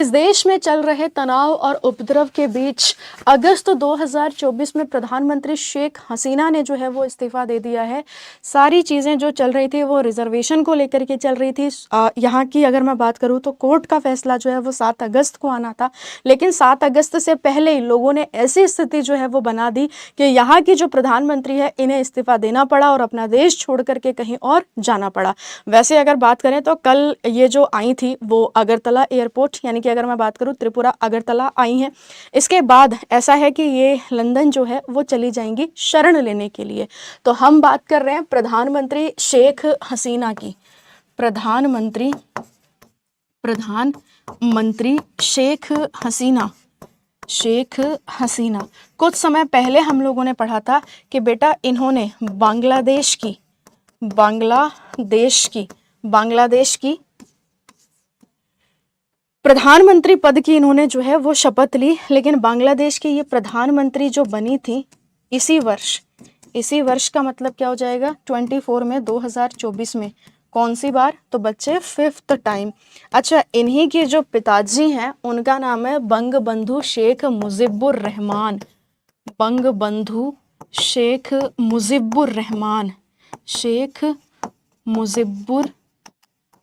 इस देश में चल रहे तनाव और उपद्रव के बीच अगस्त 2024 में प्रधानमंत्री शेख हसीना ने जो है वो इस्तीफा दे दिया है। सारी चीज़ें जो चल रही थी वो रिजर्वेशन को लेकर के चल रही थी। यहाँ की अगर मैं बात करूँ तो कोर्ट का फैसला जो है वो 7 अगस्त को आना था, लेकिन 7 अगस्त से पहले ही लोगों ने ऐसी स्थिति जो है वो बना दी कि यहाँ की जो प्रधानमंत्री है इन्हें इस्तीफा देना पड़ा और अपना देश छोड़ करके कहीं और जाना पड़ा। वैसे अगर बात करें तो कल ये जो आई थी वो अगरतला एयरपोर्ट, यानी कि अगर मैं बात करूं त्रिपुरा अगरतला आई हैं। इसके बाद ऐसा है कि ये लंदन जो है वो चली जाएंगी शरण लेने के लिए। तो हम बात कर रहे हैं प्रधानमंत्री शेख हसीना की। प्रधानमंत्री शेख हसीना कुछ समय पहले हम लोगों ने पढ़ा था कि बेटा इन्होंने बांग्लादेश की प्रधानमंत्री पद की इन्होंने जो है वो शपथ ली। लेकिन बांग्लादेश की ये प्रधानमंत्री जो बनी थी इसी वर्ष का मतलब क्या हो जाएगा 24 में 2024 में। कौन सी बार? तो बच्चे 5th टाइम। अच्छा, इन्हीं के जो पिताजी हैं उनका नाम है बंगबंधु शेख मुजिबुर रहमान। बंगबंधु शेख मुजिबुर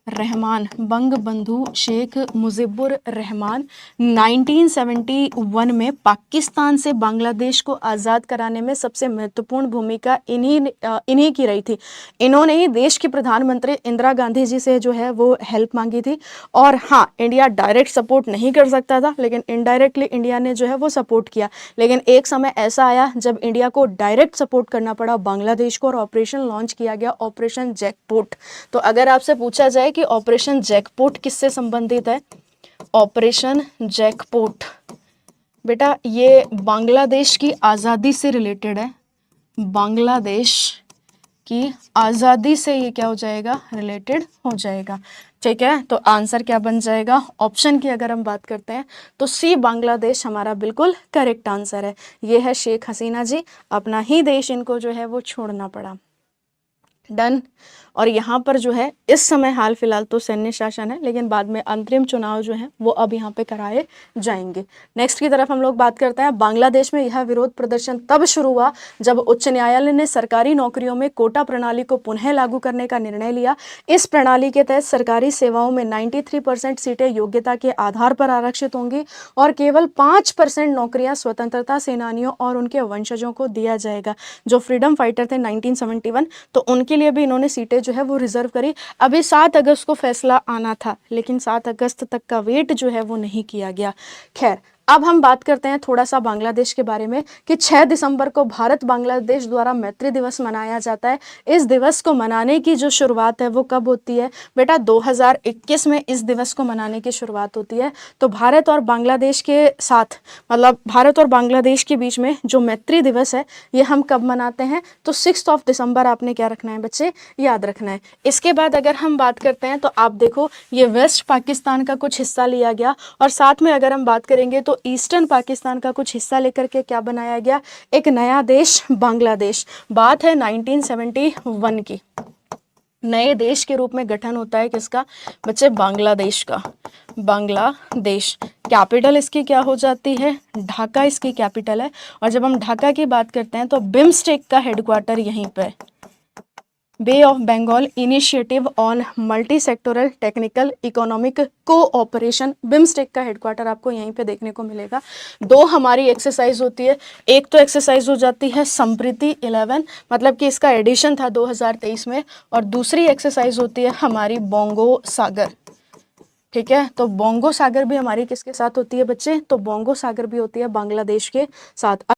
रहमान, बंगबंधु शेख मुजिबुर रहमान 1971 में पाकिस्तान से बांग्लादेश को आज़ाद कराने में सबसे महत्वपूर्ण भूमिका इन्हीं की रही थी। इन्होंने ही देश की प्रधानमंत्री इंदिरा गांधी जी से जो है वो हेल्प मांगी थी। और हाँ, इंडिया डायरेक्ट सपोर्ट नहीं कर सकता था, लेकिन इनडायरेक्टली इंडिया ने जो है वो सपोर्ट किया। लेकिन एक समय ऐसा आया जब इंडिया को डायरेक्ट सपोर्ट करना पड़ा बांग्लादेश को और ऑपरेशन लॉन्च किया गया, ऑपरेशन जैकपॉट। तो अगर आपसे पूछा जाए कि ऑपरेशन जैकपॉट किससे संबंधित है, ऑपरेशन जैकपॉट बेटा ये बांग्लादेश की आज़ादी से रिलेटेड है। बांग्लादेश की आज़ादी से ये क्या हो जाएगा, रिलेटेड हो जाएगा। ठीक है, तो आंसर क्या बन जाएगा? ऑप्शन की अगर हम बात करते हैं तो सी बांग्लादेश हमारा बिल्कुल करेक्ट आंसर है। ये है शेख हसीना जी, अपना ही देश इनको जो है वो छोड़ना पड़ा। डन। और यहाँ पर जो है इस समय हाल फिलहाल तो सैन्य शासन है, लेकिन बाद में अंतरिम चुनाव जो है वो अब यहाँ पे कराए जाएंगे। नेक्स्ट की तरफ हम लोग बात करते हैं। बांग्लादेश में यह विरोध प्रदर्शन तब शुरू हुआ जब उच्च न्यायालय ने सरकारी नौकरियों में कोटा प्रणाली को पुनः लागू करने का निर्णय लिया। इस प्रणाली के तहत सरकारी सेवाओं में 93% सीटें योग्यता के आधार पर आरक्षित होंगी और केवल 5% नौकरियां स्वतंत्रता सेनानियों और उनके वंशजों को दिया जाएगा। जो फ्रीडम फाइटर थे 1971, तो उनके लिए भी इन्होंने सीटें जो है वो रिजर्व करी। अभी 7 अगस्त को फैसला आना था, लेकिन 7 अगस्त तक का वेट जो है वो नहीं किया गया। खैर, अब हम बात करते हैं थोड़ा सा बांग्लादेश के बारे में कि 6 दिसंबर को भारत बांग्लादेश द्वारा मैत्री दिवस मनाया जाता है। इस दिवस को मनाने की जो शुरुआत है वो कब होती है बेटा? 2021 में इस दिवस को मनाने की शुरुआत होती है। तो भारत और बांग्लादेश के साथ, मतलब भारत और बांग्लादेश के बीच में जो मैत्री दिवस है ये हम कब मनाते हैं? तो 6 दिसंबर आपने क्या रखना है बच्चे? याद रखना है। इसके बाद अगर हम बात करते हैं तो आप देखो ये वेस्ट पाकिस्तान का कुछ हिस्सा लिया गया और साथ में अगर हम बात करेंगे तो ईस्टर्न पाकिस्तान का कुछ हिस्सा लेकर के क्या बनाया गया? एक नया देश बांग्लादेश। बात है 1971 की। नए देश के रूप में गठन होता है किसका बच्चे? बांग्लादेश का। बांग्लादेश कैपिटल इसकी क्या हो जाती है? ढाका इसकी कैपिटल है। और जब हम ढाका की बात करते हैं तो बिम्स्टेक का हेडक्वार्टर यहीं पे। Bay of Bengal initiative on multi sectoral technical economic cooperation, BIMSTEC का हेडक्वार्टर आपको यहीं पे देखने को मिलेगा। 2 हमारी एक्सरसाइज होती है। एक तो एक्सरसाइज हो जाती है समृद्धि 11, मतलब कि इसका एडिशन था 2023 में, और दूसरी एक्सरसाइज होती है हमारी बोंगो सागर। ठीक है, तो बोंगो सागर भी हमारी किसके साथ होती है बच्चे? तो बोंगो सागर भी होती है बांग्लादेश के साथ।